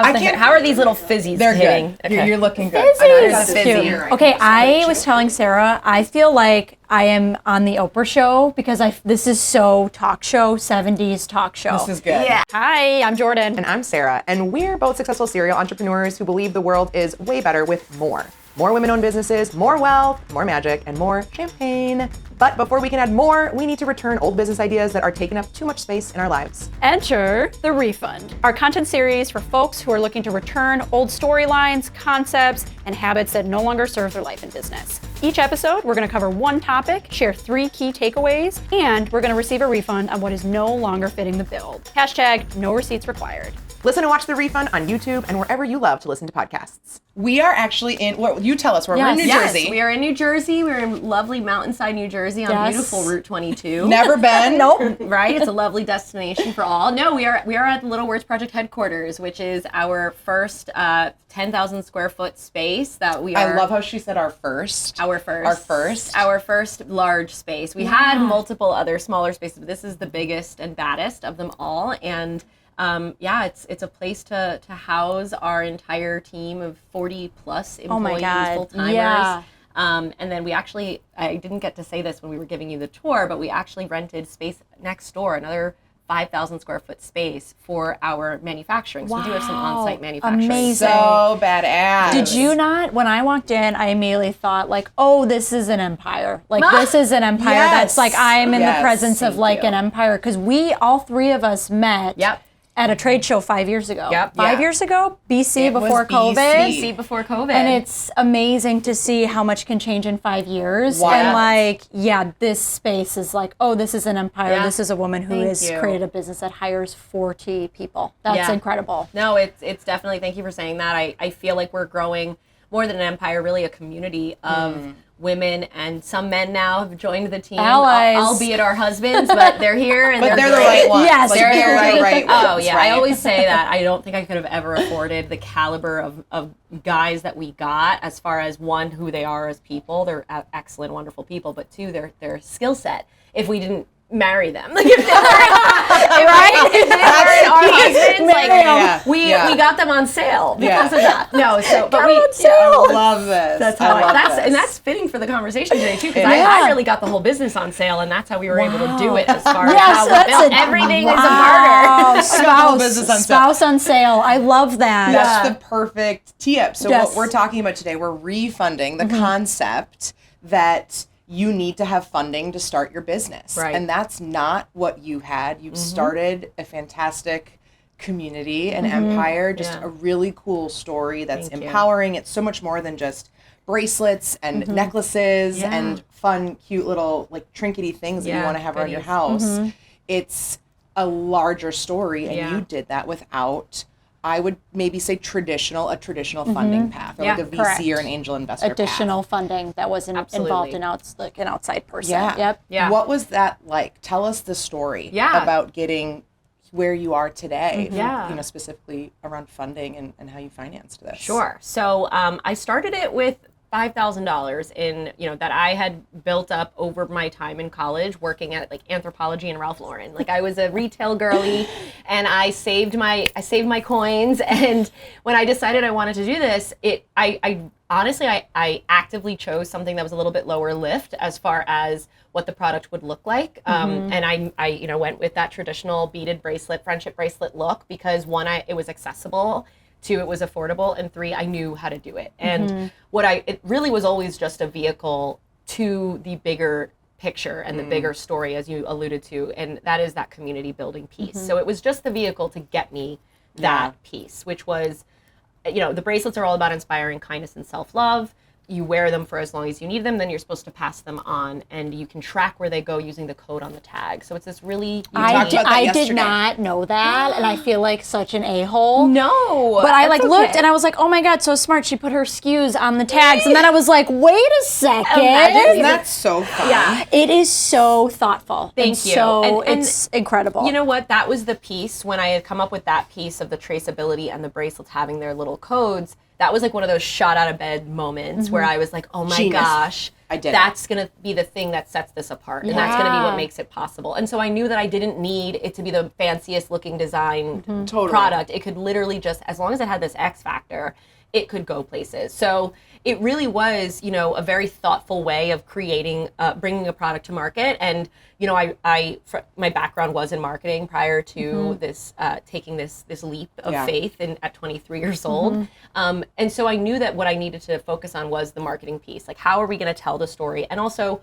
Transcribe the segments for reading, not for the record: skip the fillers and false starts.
How are these little fizzies They're hitting? good. Okay. You're looking good. Fizzies. Cute. Okay, I was telling Sarah, I feel like I am on the Oprah show because this is so talk show, 70s talk show. This is good. Yeah. Hi, I'm Jordyn. And I'm Sara, and we're both successful serial entrepreneurs who believe the world is way better with more. More women-owned businesses, more wealth, more magic, and more champagne. But before we can add more, we need to return old business ideas that are taking up too much space in our lives. Enter The Refund, our content series for folks who are looking to return old storylines, concepts, and habits that no longer serve their life and business. Each episode, we're going to cover one topic, share 3 key takeaways, and we're going to receive a refund on what is no longer fitting the bill. Hashtag no receipts required. Listen and watch The Refund on YouTube and wherever you love to listen to podcasts. We are actually in, you tell us, we're in New Jersey. We are in New Jersey. We're in lovely Mountainside, New Jersey on beautiful Route 22. Never been. Nope. Right? It's a lovely destination for all. No, we are at the Little Words Project headquarters, which is our first 10,000 square foot space that we are. I love how she said our first. Our first large space. We had multiple other smaller spaces, but this is the biggest and baddest of them all. And it's a place to house our entire team of 40 plus employees, full-timers. Yeah. And then we actually, I didn't get to say this when we were giving you the tour, but we actually rented space next door, another 5,000 square foot space for our manufacturing. So we do have some on-site manufacturing. Amazing. So badass. Did you not? When I walked in, I immediately thought like, oh, this is an empire. Like this is an empire that's like I'm in the presence of like an empire. Because all 3 of us met at a trade show 5 years ago. 5 years ago, BC before COVID. BC before COVID. And it's amazing to see how much can change in 5 years. Wow. And like, this space is like, oh, this is an empire. Yeah. This is a woman who has created a business that hires 40 people. That's incredible. No, it's definitely, thank you for saying that. I feel like we're growing more than an empire, really a community of women, and some men now have joined the team, allies, albeit our husbands, but they're here and they're great. the right ones. Yes, like, they're the right ones. Oh yeah, right? I always say that I don't think I could have ever afforded the caliber of guys that we got, as far as one, who they are as people. They're excellent, wonderful people, but 2, their skill set. If we didn't marry them, like if they weren't our husbands, we got them on sale because of that. No, so but I love this. That's how and that's fitting for the conversation today too, because I really got the whole business on sale, and that's how we were able to do it. As far as how we built everything is a barter. Spouse on sale. I love that. That's the perfect tee-up. So what we're talking about today, we're refunding the concept that you need to have funding to start your business. Right. And that's not what you had. You've started a fantastic community, an empire, just a really cool story that's empowering. It's so much more than just bracelets and necklaces and fun, cute little like trinkety things that you want to have around your house. It's a larger story, and you did that without, I would maybe say, a traditional funding path, or like a VC or an angel investor additional funding that wasn't involved in an outside person. Yeah. What was that like? Tell us the story about getting where you are today, specifically around funding and how you financed this. Sure. So I started it with $5,000 in, that I had built up over my time in college working at like Anthropologie and Ralph Lauren. Like I was a retail girly, and I saved my coins. And when I decided I wanted to do this, I honestly actively chose something that was a little bit lower lift as far as what the product would look like. And I went with that traditional beaded bracelet, friendship bracelet look, because 1, it was accessible. 2, it was affordable, and 3, I knew how to do it. And it really was always just a vehicle to the bigger picture and the bigger story, as you alluded to, and that is that community building piece. So it was just the vehicle to get me that piece, which was, the bracelets are all about inspiring kindness and self-love. You wear them for as long as you need them, then you're supposed to pass them on, and you can track where they go using the code on the tag. So it's this really I did not know that, and I feel like such an a-hole. No. But I looked and I was like, oh my God, so smart. She put her SKUs on the tags, and then I was like, wait a second. Isn't that so fun? Yeah. It is so thoughtful. Thank you. So it's incredible. You know what? That was the piece when I had come up with that piece of the traceability and the bracelets having their little codes. That was like one of those shot out of bed moments where I was like, oh my gosh, that's going to be the thing that sets this apart. And that's going to be what makes it possible. And so I knew that I didn't need it to be the fanciest looking design product. It could literally just, as long as it had this X factor, it could go places. So it really was, a very thoughtful way of creating, bringing a product to market. And, my background was in marketing prior to this, taking this leap of faith at 23 years old. And so I knew that what I needed to focus on was the marketing piece. Like, how are we going to tell the story? And also,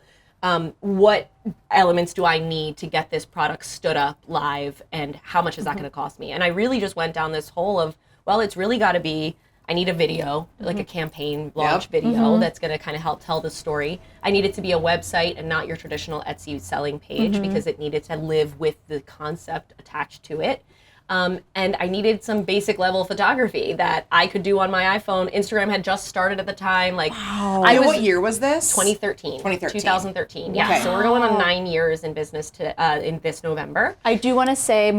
what elements do I need to get this product stood up live, and how much is that going to cost me? And I really just went down this hole of, well, it's really got to be, I need a video, like a campaign launch video that's going to kind of help tell the story. I need it to be a website and not your traditional Etsy selling page, because it needed to live with the concept attached to it. And I needed some basic level photography that I could do on my iPhone. Instagram had just started at the time. Like, what year was this? 2013. 2013. Yeah. Okay. So we're going on 9 years in business in this November. I do want to say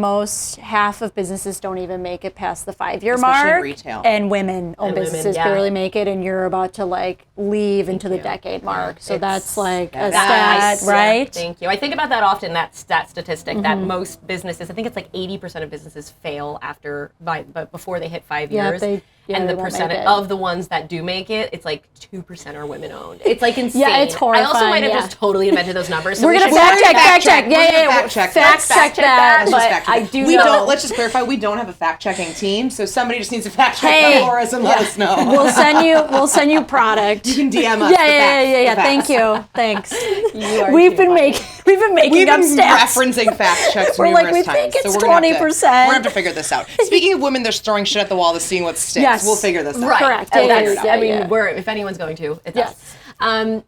half of businesses don't even make it past the 5-year Especially mark. in retail. And women-owned businesses barely make it, and you're about to leave into the decade mark. So that's a stat, right? Thank you. I think about that often, that statistic, that most businesses, I think it's like 80% of businesses fail before they hit 5 years. And the percent of the ones that do make it, it's like 2% are women owned. It's like insane. Yeah, it's horrifying. I also might have just totally invented those numbers. So we're going to fact check. Yeah. Fact check that. But I do know. Let's just clarify, we don't have a fact checking team, so somebody just needs to fact check for us and let us know. We'll send you product. You can DM us. Yeah. Thank you. Thanks. We've been making up stats. Referencing fact checks We're numerous we times. think it's so 20%. We're going to have to figure this out. Speaking of women, they're throwing shit at the wall to see what sticks. Yes. We'll figure this out. Right. Correct. If anyone's going to, it's us.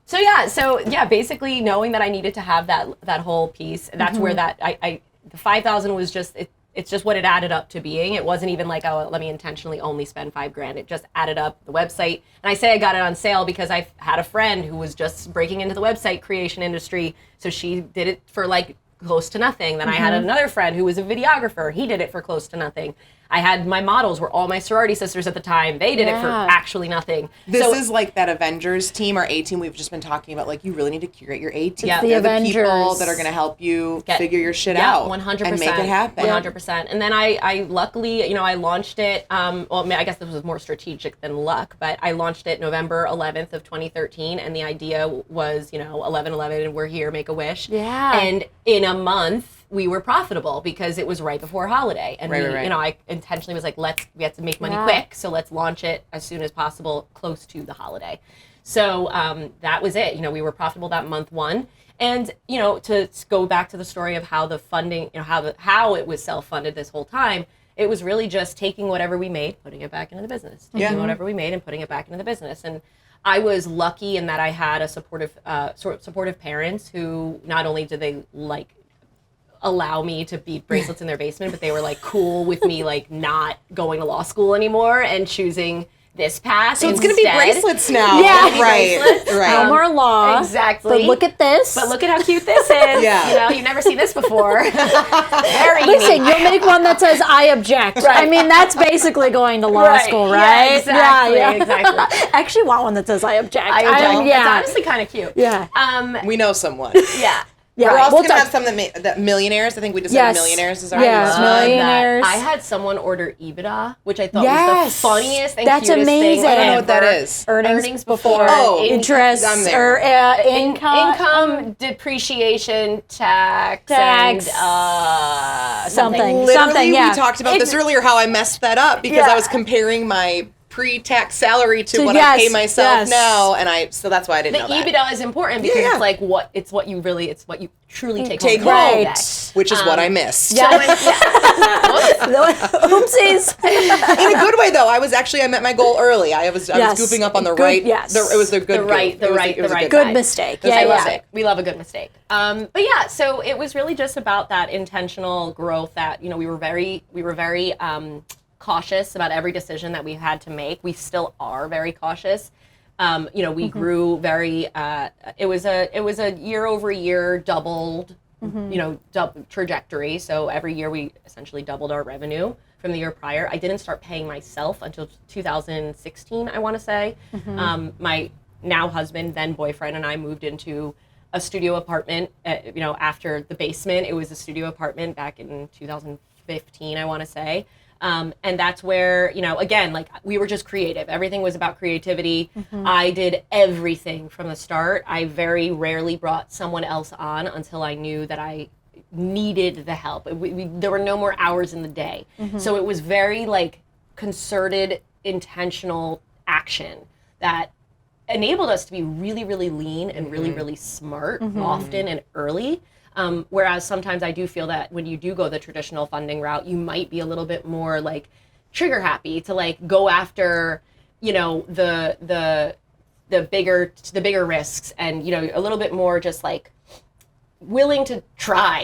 So basically knowing that I needed to have that whole piece, that's where that the 5,000 was just it's just what it added up to being. It wasn't even like, oh, let me intentionally only spend $5,000. It just added up. The website, and I say I got it on sale because I had a friend who was just breaking into the website creation industry, so she did it for like close to nothing. Then I had another friend who was a videographer. He did it for close to nothing. I had my models were all my sorority sisters at the time. They did it for actually nothing. This is like that Avengers team, our A team we've just been talking about. Like, you really need to curate your A team. Yeah, They're the people that are going to help you figure your shit out. 100%. And make it happen. 100%. And then I luckily, I launched it, I guess this was more strategic than luck, but I launched it November 11th of 2013. And the idea was, 11/11, and we're here, make a wish. Yeah. And in a month, we were profitable because it was right before holiday. And I intentionally was like, we have to make money quick, so let's launch it as soon as possible, close to the holiday. So that was it. We were profitable that month one. And, to go back to the story of how the funding, how it was self-funded this whole time, it was really just taking whatever we made, putting it back into the business. Taking whatever we made and putting it back into the business. And I was lucky in that I had a supportive parents who not only did they allow me to be bracelets in their basement, but they were cool with me not going to law school anymore and choosing this path. So it's going to be bracelets now. Yeah, right. No more law. Exactly. But look at this. But look at how cute this is. Yeah. You've never seen this before. Very Listen, unique. you'll make one that says "I object." Right. I mean, that's basically going to law school, right? Yeah, exactly. Yeah. Exactly. I actually want one that says "I object." It's honestly kind of cute. Yeah. We know someone. Yeah. Yeah, we're also going to have some that millionaires. I think we decided millionaires is our millionaires. I had someone order EBITDA, which I thought was the funniest and That's cutest amazing. thing. I don't know what that is. Earnings before interest or income depreciation tax and something. Literally, we talked about this earlier, how I messed that up because I was comparing my pre-tax salary to what I pay myself now, and so that's why I didn't know that. The EBITDA is important because it's what you truly take home. Right. Which is what I missed. Yeah. Oopsies. In a good way, though. I met my goal early. I was goofing up on the right. Yes. It was the right. Good mistake. We love a good mistake. So it was really just about that intentional growth that, we were very cautious about every decision that we had to make. We still are very cautious. We grew very, it was a year over year doubled, trajectory. So every year we essentially doubled our revenue from the year prior. I didn't start paying myself until 2016, I want to say. now husband, then boyfriend, and I moved into a studio apartment, after the basement. It was a studio apartment back in 2015, I want to say. And that's where, again, like we were just creative. Everything was about creativity. I did everything from the start. I very rarely brought someone else on until I knew that I needed the help. There were no more hours in the day. So it was very like concerted, intentional action that enabled us to be really, really lean and really, really smart often and early. Whereas sometimes I do feel that when you do go the traditional funding route, you might be a little bit more like trigger happy to like go after, the bigger risks, and a little bit more just like willing to try.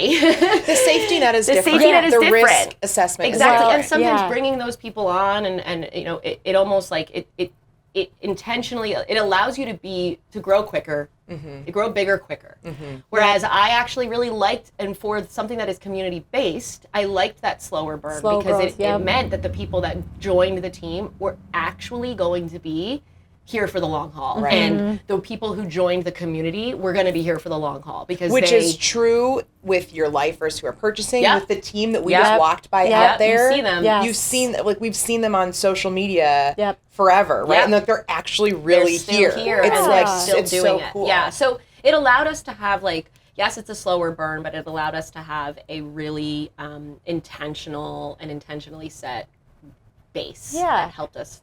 The safety net is different. Safety net is different. Risk assessment exactly. is different. And sometimes bringing those people on and it almost like it intentionally, it allows you to grow quicker, to grow bigger quicker. Whereas I actually really liked, and for something that is community based, I liked that slower burn because it meant that the people that joined the team were actually going to be here for the long haul. Right. And the people who joined the community were going to be here for the long haul which is true with your lifers who are purchasing, with the team that we just walked by out there. You see them. You've seen, like we've seen them on social media forever, right? And like they're actually really here. It's like still it's doing so it. cool. Yeah. So it allowed us to have like, yes, it's a slower burn, but it allowed us to have a really intentional and intentionally set base that helped us,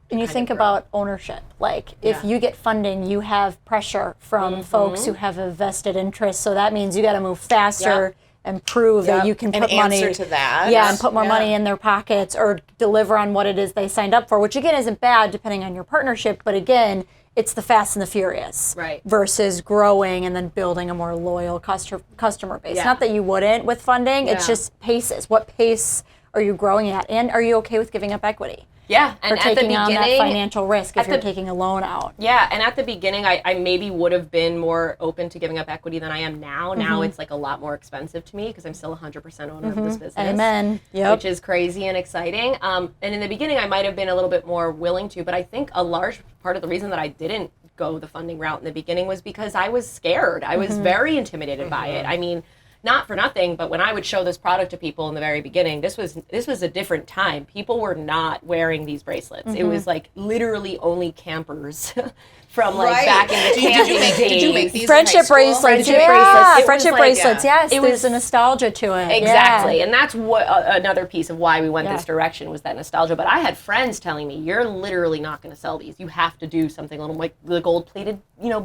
And you think about ownership. Like, if you get funding, you have pressure from folks who have a vested interest. So that means you got to move faster and prove that you can put money answer to that. and put more money in their pockets or deliver on what it is they signed up for, which again isn't bad depending on your partnership. But again, it's the fast and the furious versus growing and then building a more loyal customer base. Not that you wouldn't with funding. It's just paces. What pace are you growing at? And are you okay with giving up equity? Yeah, and for taking on that financial risk if you're taking a loan out. Yeah, and at the beginning, I maybe would have been more open to giving up equity than I am now. Now it's like a lot more expensive to me because I'm still 100% owner of this business. Amen. Yep. Which is crazy and exciting. And in the beginning, I might have been a little bit more willing to, but I think a large part of the reason that I didn't go the funding route in the beginning was because I was scared. I was very intimidated by it. I mean, not for nothing, but when I would show this product to people in the very beginning, this was a different time. People were not wearing these bracelets. It was like literally only campers from like back in the camping days. Did you make these friendship bracelets? Friendship bracelets. Yes, it was a nostalgia to it. Exactly, and that's what another piece of why we went this direction was that nostalgia. But I had friends telling me, "You're literally not going to sell these. You have to do something a little like the gold-plated,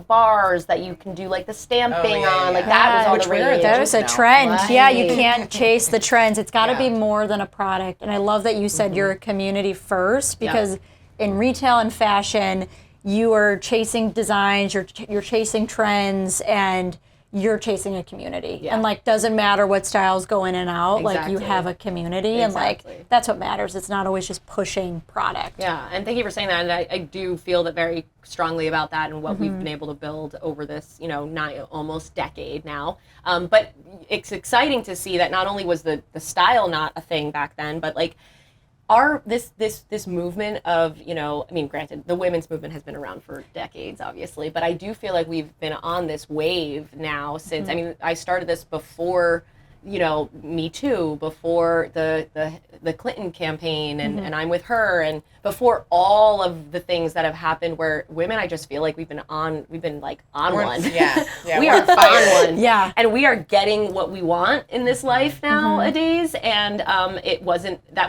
bars that you can do like the stamping on. Like that was all the rage. That was a trend. Right. Yeah, you can't chase the trends. It's got to be more than a product. And I love that you said you're a community first because in retail and fashion, you are chasing designs, you're chasing trends, and you're chasing a community. And like, doesn't matter what styles go in and out, like you have a community and like, that's what matters. It's not always just pushing product. Yeah, and thank you for saying that. And I do feel that very strongly about that and what we've been able to build over this, almost decade now. But it's exciting to see that not only was the style not a thing back then, but like, this movement of, granted, the women's movement has been around for decades, obviously, but I do feel like we've been on this wave now since, I started this before, Me Too, before the Clinton campaign, and I'm with her, and before all of the things that have happened where women, I just feel like we've been on one. Yeah, we are on one. Yeah. And we are getting what we want in this life nowadays, and that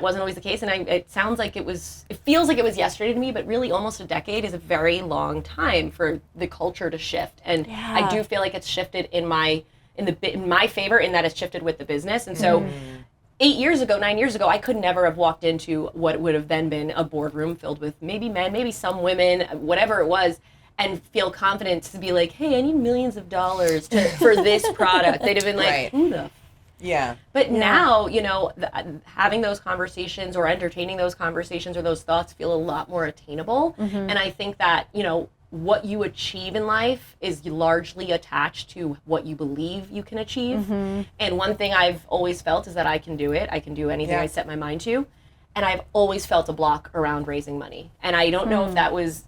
wasn't always the case, and it feels like it was yesterday to me, but really almost a decade is a very long time for the culture to shift, and I do feel like it's shifted in my favor in that it's shifted with the business. And so 9 years ago, I could never have walked into what would have then been a boardroom filled with maybe men, maybe some women, whatever it was, and feel confident to be like, hey, I need millions of dollars for this product. They'd have been like, who the But now, having those conversations or entertaining those conversations or those thoughts feel a lot more attainable. And I think that, what you achieve in life is largely attached to what you believe you can achieve. And one thing I've always felt is that I can do it. I can do anything I set my mind to. And I've always felt a block around raising money. And I don't know if that was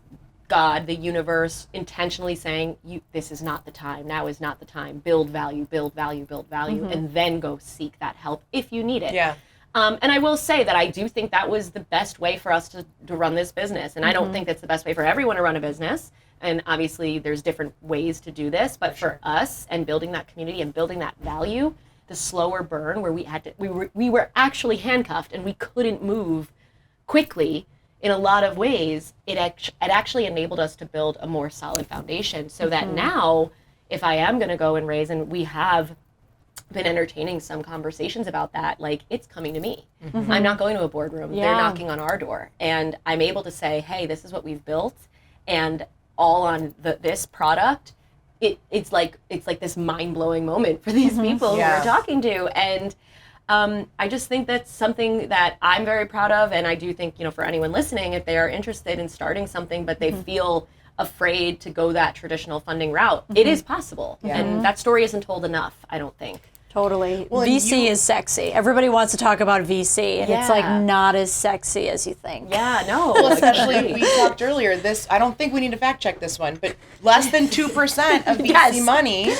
God, the universe intentionally saying, this is not the time. Now is not the time. Build value, build value, build value, and then go seek that help if you need it. Yeah. And I will say that I do think that was the best way for us to run this business. And I don't think that's the best way for everyone to run a business. And obviously there's different ways to do this, but for us and building that community and building that value, the slower burn where we were actually handcuffed and we couldn't move quickly in a lot of ways, it actually enabled us to build a more solid foundation so that now if I am going to go and raise, and we have been entertaining some conversations about that, like it's coming to me. I'm not going to a boardroom. They're knocking on our door. And I'm able to say, hey, this is what we've built. And all on this product, it's like this mind-blowing moment for these people who we're talking to. And I just think that's something that I'm very proud of. And I do think, for anyone listening, if they are interested in starting something, but they feel afraid to go that traditional funding route, it is possible. And that story isn't told enough, I don't think. Totally. Well, VC is sexy. Everybody wants to talk about VC, and it's like not as sexy as you think. Yeah, no. Well, especially we talked earlier, I don't think we need to fact check this one, but less than 2% of VC money,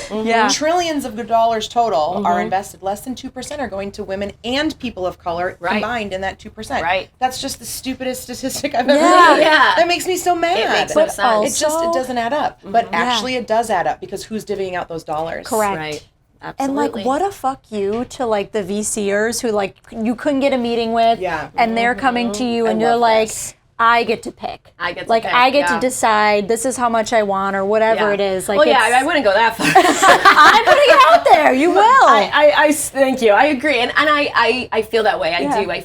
trillions of dollars total are invested. Less than 2% are going to women and people of color combined in that 2%. Right. That's just the stupidest statistic I've ever heard. Yeah. That makes me so mad. It makes no sense. It doesn't add up. But actually it does add up because who's divvying out those dollars? Correct. Right. Absolutely. And what a fuck you to the VCers who you couldn't get a meeting with, and they're coming to you and you're like, I get to pick. I get to pick. I get to decide this is how much I want or whatever it is. I wouldn't go that far. I'm putting it out there. You will. I thank you. I agree, and I feel that way. I do. I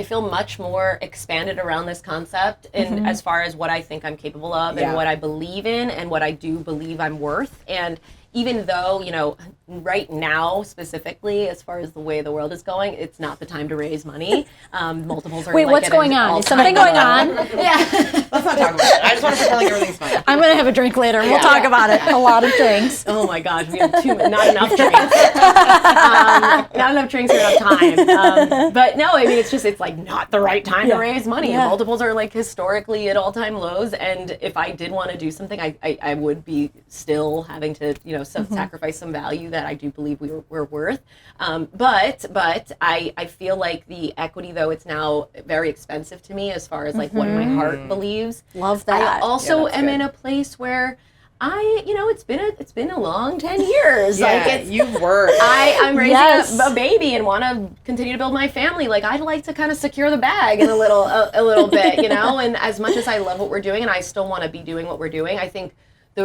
feel much more expanded around this concept, and as far as what I think I'm capable of, and what I believe in, and what I do believe I'm worth, and. Even though, right now specifically, as far as the way the world is going, it's not the time to raise money. Multiples are Wait, what's going on? Is something going on? Yeah. Let's not talk about it. I just want to pretend like everything's fine. I'm going to have a drink later. We'll talk about it. A lot of drinks. Oh my gosh, we have not enough drinks. Not enough drinks or enough time. But no, I mean, it's like not the right time to raise money. Yeah. Multiples are like historically at all-time lows. And if I did want to do something, I would be still having to, sacrifice some value that I do believe we're worth. But I feel like the equity, though, it's now very expensive to me as far as like what my heart believes. Love that. I also am in a place where it's been a long 10 years. Yeah, you've worked. I'm raising a baby and want to continue to build my family. Like I'd like to kind of secure the bag in a little bit, and as much as I love what we're doing and I still want to be doing what we're doing, I think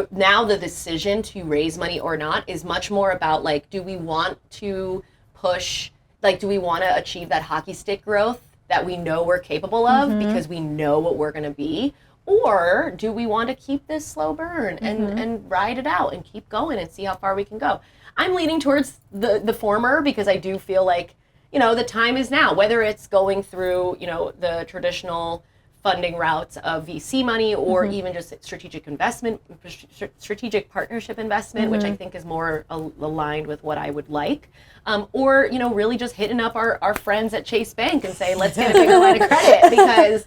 now the decision to raise money or not is much more about like, do we want to achieve that hockey stick growth that we know we're capable of because we know what we're going to be? Or do we want to keep this slow burn and ride it out and keep going and see how far we can go? I'm leaning towards the former because I do feel like, the time is now, whether it's going through, the traditional funding routes of VC money or even just strategic partnership investment, which I think is more aligned with what I would like. Or, really just hitting up our friends at Chase Bank and say, let's get a bigger line of credit because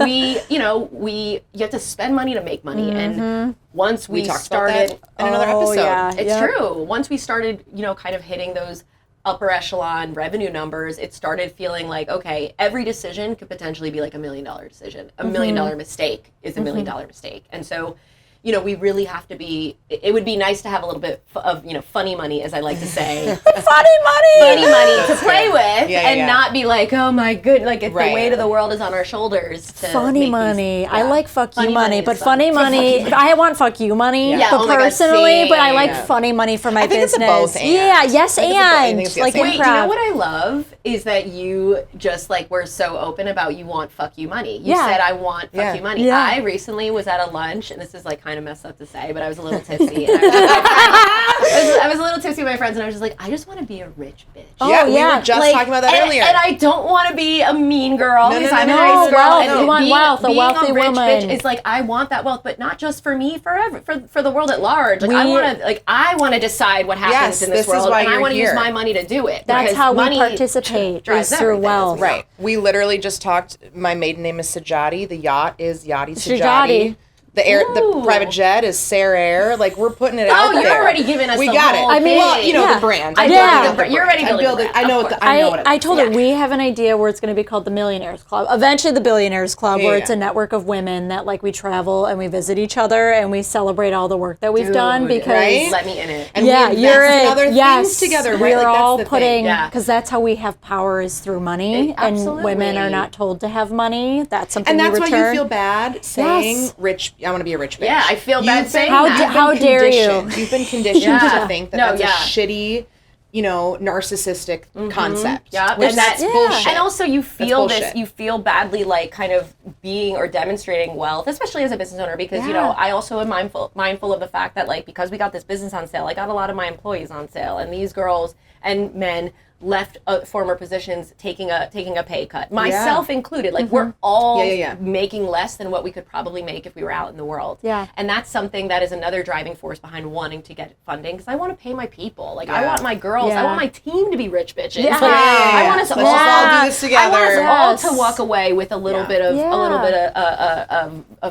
you have to spend money to make money. And once we started in another episode, it's true. Once we started, kind of hitting those upper echelon revenue numbers, it started feeling like, okay, every decision could potentially be like $1 million decision. $1 million mistake is $1 million mistake. And so, we really have to be, it would be nice to have a little bit of, funny money, as I like to say. Funny money to play with and not be like, oh my good, like if the weight of the world is on our shoulders. Funny money. I like fuck you money, but funny money, I want fuck you money, but personally, I like funny money for my business. It's a both and. Yeah, yes and. Like wait, you know what I love is that you just like were so open about you want fuck you money. You said I want fuck you money. I recently was at a lunch, and this is like kind of messed up to say, but I was a little tipsy. And I was a little tipsy with my friends, and I was just like, I just want to be a rich bitch. We were just talking about that earlier. And I don't want to be a mean girl because I'm a nice girl. You want wealth, a wealthy woman. Bitch is like, I want that wealth, but not just for me, for the world at large. Like I want to decide what happens in this world, and I want to use my money to do it. That's how we participate, is through wealth. Right. We literally just talked. My maiden name is Sajati. The yacht is Yachty Sajati. the private jet is Sarah Air. Like, we're putting it out there. Oh, you're already giving us we the got whole it. thing. Well, you know the brand. You're already building the brand. I know what it is. I told her we have an idea where it's going to be called the Millionaires Club. Eventually the Billionaires Club, where it's a network of women that like we travel and we visit each other and we celebrate all the work that we've done because let me in it. And we invest in other things together, right? We're like, all that's the putting thing. because that's how we have power is through money, and women are not told to have money. That's something. And that's we why you feel bad saying rich. I want to be a rich bitch. Yeah, I feel bad saying that. How dare you? You've been conditioned to think that that's a shitty, narcissistic concept. Yeah, which that's bullshit. And also you feel this, you feel badly like kind of being or demonstrating wealth, especially as a business owner, because, I also am mindful of the fact that like, because we got this business on sale, I got a lot of my employees on sale, and these girls and men left former positions taking a pay cut, myself included. Like we're all making less than what we could probably make if we were out in the world. Yeah. And that's something that is another driving force behind wanting to get funding, because I want to pay my people. Like I want my girls, I want my team to be rich bitches. Yeah. Like, I want us Let's all do this together. I want us all to walk away with a little bit of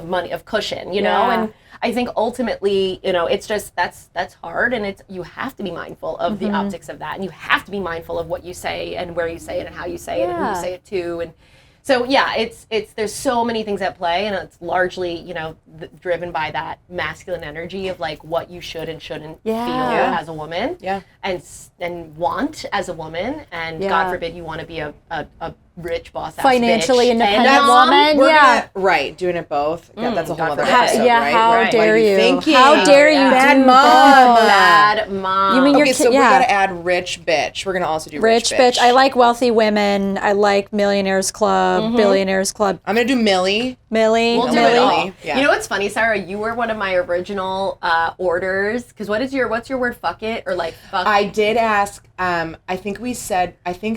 money, of cushion, and I think ultimately, it's just that's hard, and you have to be mindful of the optics of that, and you have to be mindful of what you say and where you say it and how you say it and who you say it to, and so it's there's so many things at play, and it's largely driven by that masculine energy of like what you should and shouldn't feel as a woman, and want as a woman, and God forbid you want to be a rich boss ass financially bitch independent woman. Doing it both. God, that's a whole other how, episode, right? How dare you? How dare you? Bad mom. Bad mom. You mean so we gotta add rich bitch. We're gonna also do rich bitch. I like wealthy women. I like Millionaires Club, Billionaires Club. I'm gonna do Millie. We'll do it all. Yeah. You know what's funny, Sarah? You were one of my original orders, because what's your word? Fuck it, or like fuck. I did ask. I think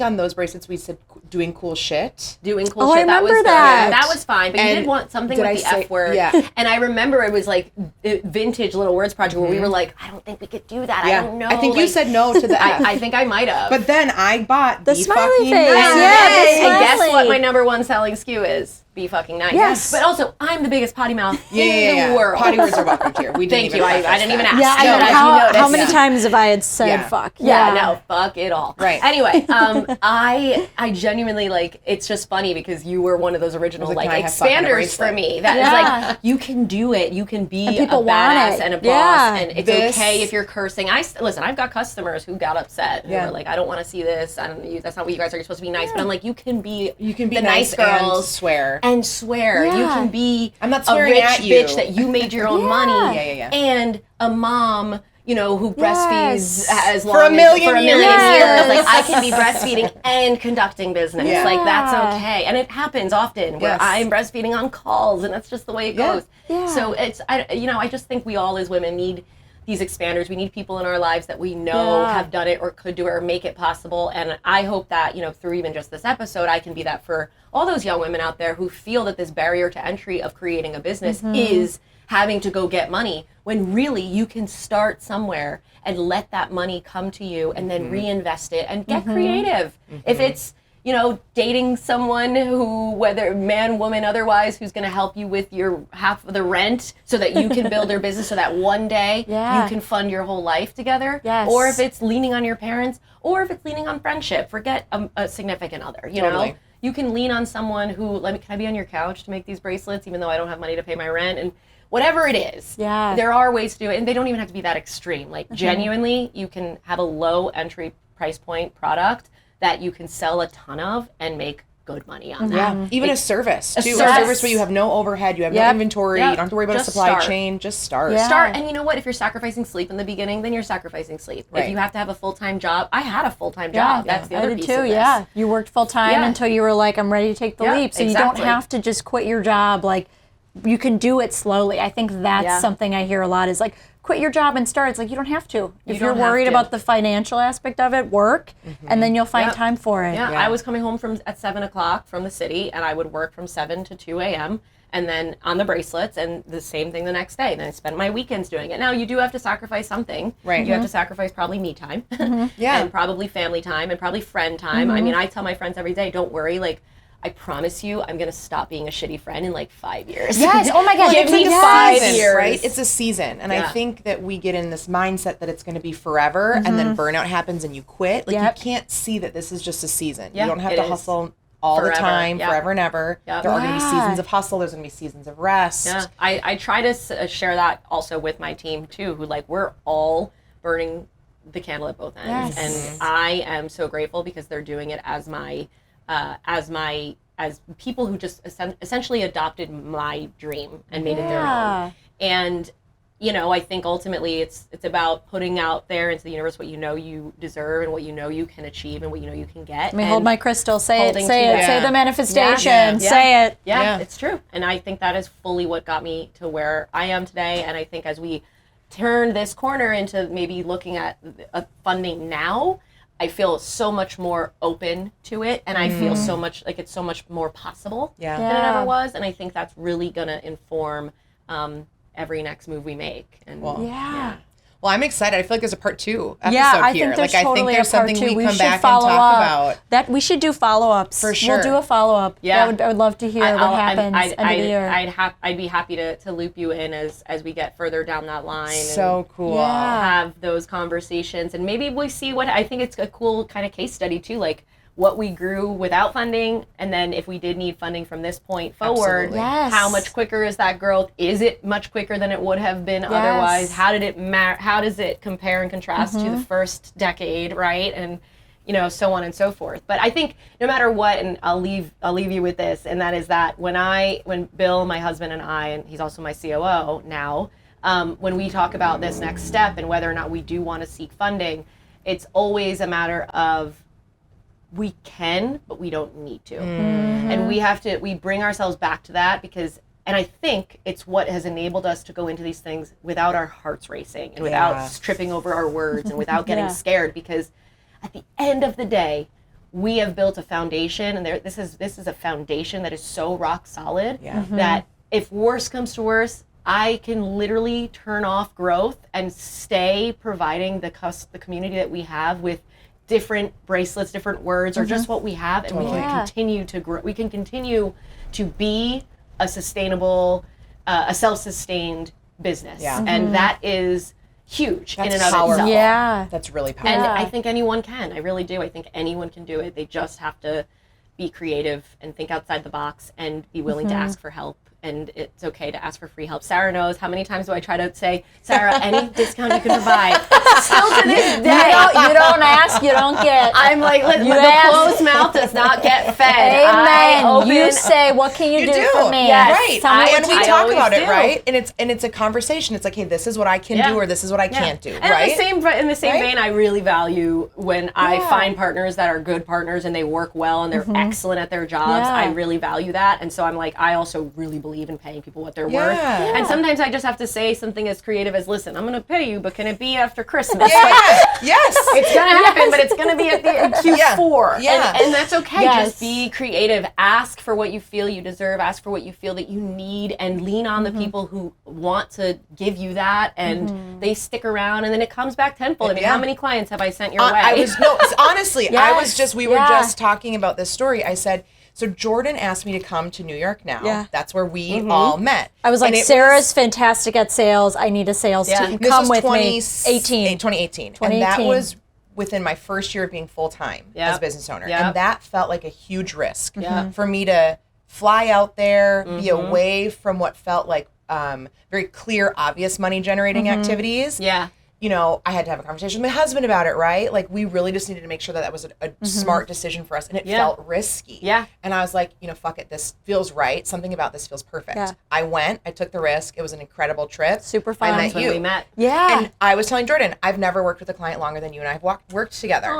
on those bracelets we said doing cool shit. Doing cool shit. I remember that. That was fine, but you did want something with the F word. Yeah. And I remember it was like vintage Little Words Project where we were like, I don't think we could do that. Yeah. I don't know. I think you said no to the F. I think I might have. But then I bought the smiley face. And guess what my number one selling SKU is? Be fucking nice. Yes. But also, I'm the biggest potty mouth in the world. Potty words are welcome here. We Thank you. I didn't even ask. Yeah, I know. How many times have I said fuck? Yeah, no, fuck it all. Right. Anyway, I genuinely it's just funny because you were one of those original expanders for me. That is like, you can do it. You can be a badass and a boss, and it's okay if you're cursing. Listen, I've got customers who got upset who were like, I don't want to see this. That's not what you guys are. You're supposed to be nice. But I'm like, you can be the nice girls. And swear. You can be I'm not a swearing rich at you. bitch that you made your own money. And a mom, who breastfeeds as long for a million years. Yes. Like, I can be breastfeeding and conducting business. Yeah. Like, that's okay. And it happens often where I'm breastfeeding on calls, and that's just the way it goes. Yeah. So I just think we all as women need these expanders. We need people in our lives that we know have done it or could do it or make it possible. And I hope that, through even just this episode, I can be that for all those young women out there who feel that this barrier to entry of creating a business is having to go get money, when really you can start somewhere and let that money come to you and then reinvest it and get creative. If it's, dating someone who, whether man, woman, otherwise, who's going to help you with your half of the rent so that you can build your business so that one day you can fund your whole life together. Yes. Or if it's leaning on your parents, or if it's leaning on friendship, forget a significant other, know? You can lean on someone who, can I be on your couch to make these bracelets even though I don't have money to pay my rent? And whatever it is, there are ways to do it, and they don't even have to be that extreme. Like, genuinely, you can have a low entry price point product that you can sell a ton of and make good money on that. Yeah, even a service, too. A service where you have no overhead, you have no inventory, you don't have to worry about a supply chain, just start. Start, and you know what? If you're sacrificing sleep in the beginning, then you're sacrificing sleep. Right. If you have to have a full-time job, I had a full-time job. That's the other piece of this. You worked full-time until you were like, I'm ready to take the leap. So you don't have to just quit your job. Like, you can do it slowly. I think that's something I hear a lot is like, quit your job and start. It's like, you don't have to. If you're worried about the financial aspect of it, work, and then you'll find time for it. Yeah, I was coming home at 7 o'clock from the city, and I would work from 7 to 2 a.m., and then on the bracelets, and the same thing the next day. And I spend my weekends doing it. Now, you do have to sacrifice something. Right. You have to sacrifice probably me time, and probably family time, and probably friend time. I mean, I tell my friends every day, don't worry, I promise you, I'm gonna stop being a shitty friend in like 5 years. Yes. Oh my God. Give me Yes. 5 season, years. right? It's a season. And I think that we get in this mindset that it's going to be forever and then burnout happens and you quit. Like you can't see that this is just a season. You don't have to hustle all the time, forever and ever. There are going to be seasons of hustle. There's going to be seasons of rest. Yeah. I try to share that also with my team too, who like, we're all burning the candle at both ends. And I am so grateful because they're doing it as people who just essentially adopted my dream and made it their own. And you know, I think ultimately it's about putting out there into the universe what you know you deserve and what you know you can achieve and what you know you can get. Let me hold my crystal. Say it. Yeah. Say the manifestation. Say it. Yeah, it's true. And I think that is fully what got me to where I am today. And I think as we turn this corner into maybe looking at funding now, I feel so much more open to it, and I feel so much like it's so much more possible than it ever was. And I think that's really gonna inform every next move we make. And Well, I'm excited. I feel like there's a part 2 episode I here. think there's like, totally I think there's a part something 2. we come should back and follow talk up. about. That we should do follow-ups. For sure. We'll do a follow-up. Yeah. I would love to hear what happens end of the year. I'd be happy to loop you in as we get further down that line. So cool. Have those conversations, and maybe we see what I think it's a cool kind of case study too, like what we grew without funding, and then if we did need funding from this point forward, how much quicker is that growth? Is it much quicker than it would have been otherwise? How did it how does it compare and contrast to the first decade, right? And you know, so on and so forth. But I think no matter what, and I'll leave you with this, and that is that when Bill, my husband, and I, and he's also my COO now, when we talk about this next step and whether or not we do want to seek funding, it's always a matter of we can, but we don't need to. And we bring ourselves back to that because, and I think it's what has enabled us to go into these things without our hearts racing and without tripping over our words and without getting scared, because at the end of the day, we have built a foundation, and this is a foundation that is so rock solid that if worse comes to worse, I can literally turn off growth and stay providing the community that we have with different bracelets, different words, or just what we have, and we can continue to grow. We can continue to be a sustainable, a self-sustained business, and that is huge in and of itself. Yeah, that's really powerful. And I think anyone can. I really do. I think anyone can do it. They just have to be creative and think outside the box and be willing to ask for help. And it's okay to ask for free help. Sarah knows how many times do I try to say, Sarah, any discount you can provide. Still to this day. You don't ask, you don't get. I'm like, the closed mouth does not get fed. Amen. You say, what can you do for me? Yes. Right. And we talk about it, do. right? And it's a conversation. It's like, hey, this is what I can do, or this is what I can't do, and right? In the same vein, I really value when I find partners that are good partners and they work well and they're excellent at their jobs. I really value that. And so I'm like, I also really believe in paying people what they're worth. And sometimes I just have to say something as creative as, listen, I'm going to pay you, but can it be after Christmas? Yes. It's going to happen, but it's going to be at the Q4. And that's okay. Just be creative. Ask for what you feel you deserve. Ask for what you feel that you need, and lean on the people who want to give you that, and they stick around, and then it comes back tenfold. I mean, how many clients have I sent your way? Honestly, we were just talking about this story. I said, so Jordyn asked me to come to New York now. Yeah. That's where we all met. I was like, Sarah's fantastic at sales. I need a sales team. Come with me. 2018. And that was within my first year of being full-time as a business owner. And that felt like a huge risk for me to fly out there, be away from what felt like very clear, obvious money-generating activities. You know, I had to have a conversation with my husband about it, right? Like, we really just needed to make sure that was a smart decision for us, and it felt risky. And I was like, you know, fuck it, this feels right. Something about this feels perfect. I went, I took the risk. It was an incredible trip. Super fun. I met you. When we met. And I was telling Jordyn, I've never worked with a client longer than you and I have worked together.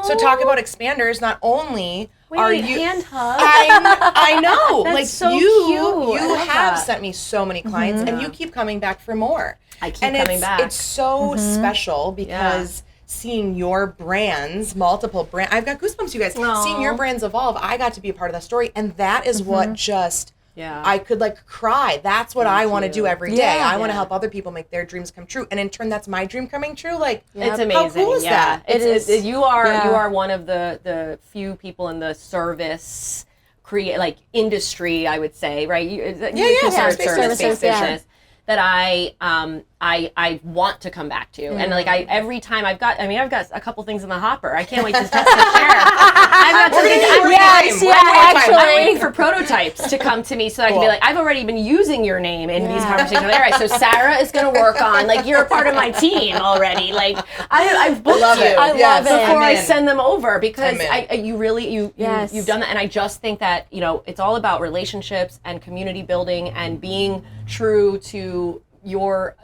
So talk about expanders. Not only are you hand hug. I know. That's like so you cute. have sent me so many clients, and you keep coming back for more. I keep coming back. It's so special because seeing your brands, multiple brands, I've got goosebumps, you guys. Seeing your brands evolve, I got to be a part of that story, and that is what just I could like cry. That's what I want to do every day. I want to help other people make their dreams come true, and in turn, that's my dream coming true. Like, it's amazing. How cool is that? It is. You are one of the few people in the service industry, I would say, right? Services, business that I want to come back to. And like every time I've got a couple things in the hopper. I can't wait to test and share. I've got I'm waiting for prototypes to come to me so I can be like, I've already been using your name in these conversations. All right, so Sarah is going to work on, like, you're a part of my team already. Like, I've booked you. I love it. Before I send them over, because you've done that. And I just think that, it's all about relationships and community building and being true to your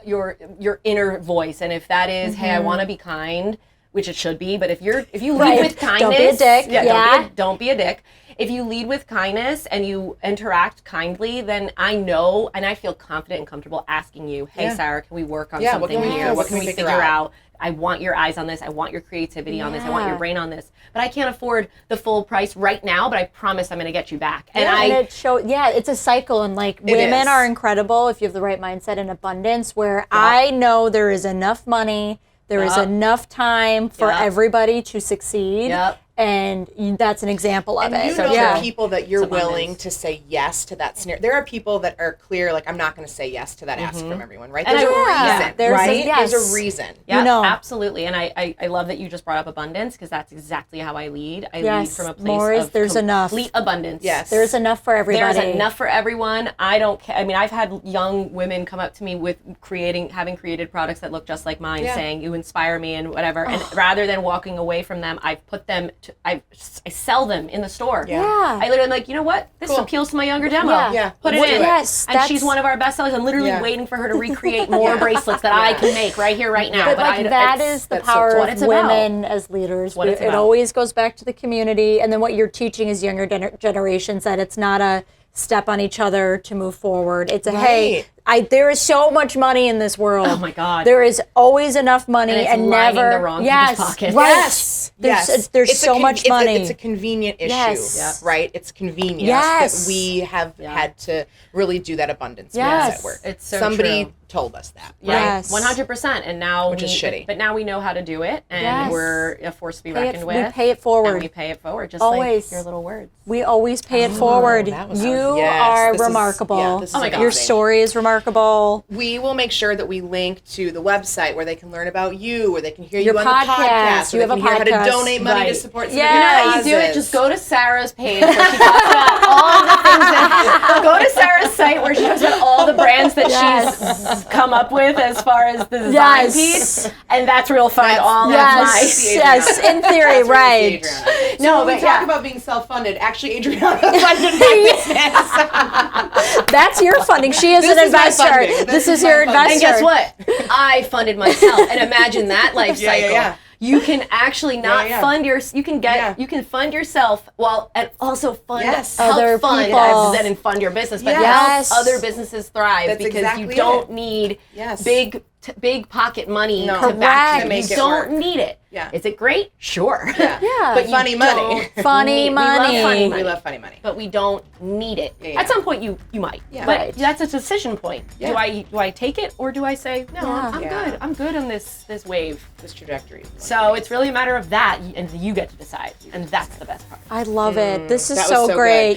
inner voice. And if that is, hey, I want to be kind, which it should be, but if you lead with kindness, don't be a dick. Don't be a dick. If you lead with kindness and you interact kindly, then I know and I feel confident and comfortable asking you, hey, Sarah, can we work on something here? What can we figure out? I want your eyes on this. I want your creativity on this. I want your brain on this. But I can't afford the full price right now, but I promise I'm going to get you back. And it's a cycle. And like, women are incredible if you have the right mindset and abundance, where I know there is enough money, there is enough time for everybody to succeed. And that's an example of it. You know the people that you're willing to say yes to that scenario. There are people that are clear, like, I'm not going to say yes to that ask from everyone, right? There's a reason, There's a reason. Yeah, absolutely. And I love that you just brought up abundance, because that's exactly how I lead. I lead from a place of complete abundance. Yes. There's enough for everybody. There's enough for everyone. I don't care. I mean, I've had young women come up to me with having created products that look just like mine, saying, you inspire me and whatever. And rather than walking away from them, I've put them to, I sell them in the store. I literally am like, you know what? This appeals to my younger demo. Put it in. Yes, and she's one of our best sellers. I'm literally waiting for her to recreate more bracelets that I can make right here, right now. But that is the power of women as leaders. It always goes back to the community. And then what you're teaching is younger generations, that it's not a step on each other to move forward. It's a, hey, there is so much money in this world. Oh my God. There is always enough money, and never the wrong people's pockets. There's so much money. It's a convenient issue, right? It's convenient that we have had to really do that abundance mindset work. It's so Somebody true. told us that. Right? 100%. And now which is shitty. But now we know how to do it, and we're a force to be reckoned with. We pay it forward. And we pay it forward, just always. like your little words. We always pay it forward. You are remarkable. This is your story is remarkable. We will make sure that we link to the website where they can learn about you, where they can hear your you on the podcast, you where have they can hear how to donate money to support some of your causes. You do it. Just go to Sarah's page where she talks about all the things go to Sarah's site where she talks about all the brands that she's come up with as far as the design piece, and that's where you'll find all of my. In theory, right. No, but talk about being self-funded. Actually, Adriana funded my business. That's your funding. She is an investor. This is your investor. And guess what? I funded myself. And imagine that life cycle. You can actually not fund you can fund yourself and also fund other people and fund your business, but help other businesses thrive because you don't need big pocket money to back you. You don't need it. Is it great? Sure. But funny money. We love funny money. But we don't need it. At some point you might. But that's a decision point. Do I take it, or do I say, no, I'm good. I'm good on this wave. This trajectory. So it's really a matter of that, and you get to decide. And that's the best part. I love it. This is so great.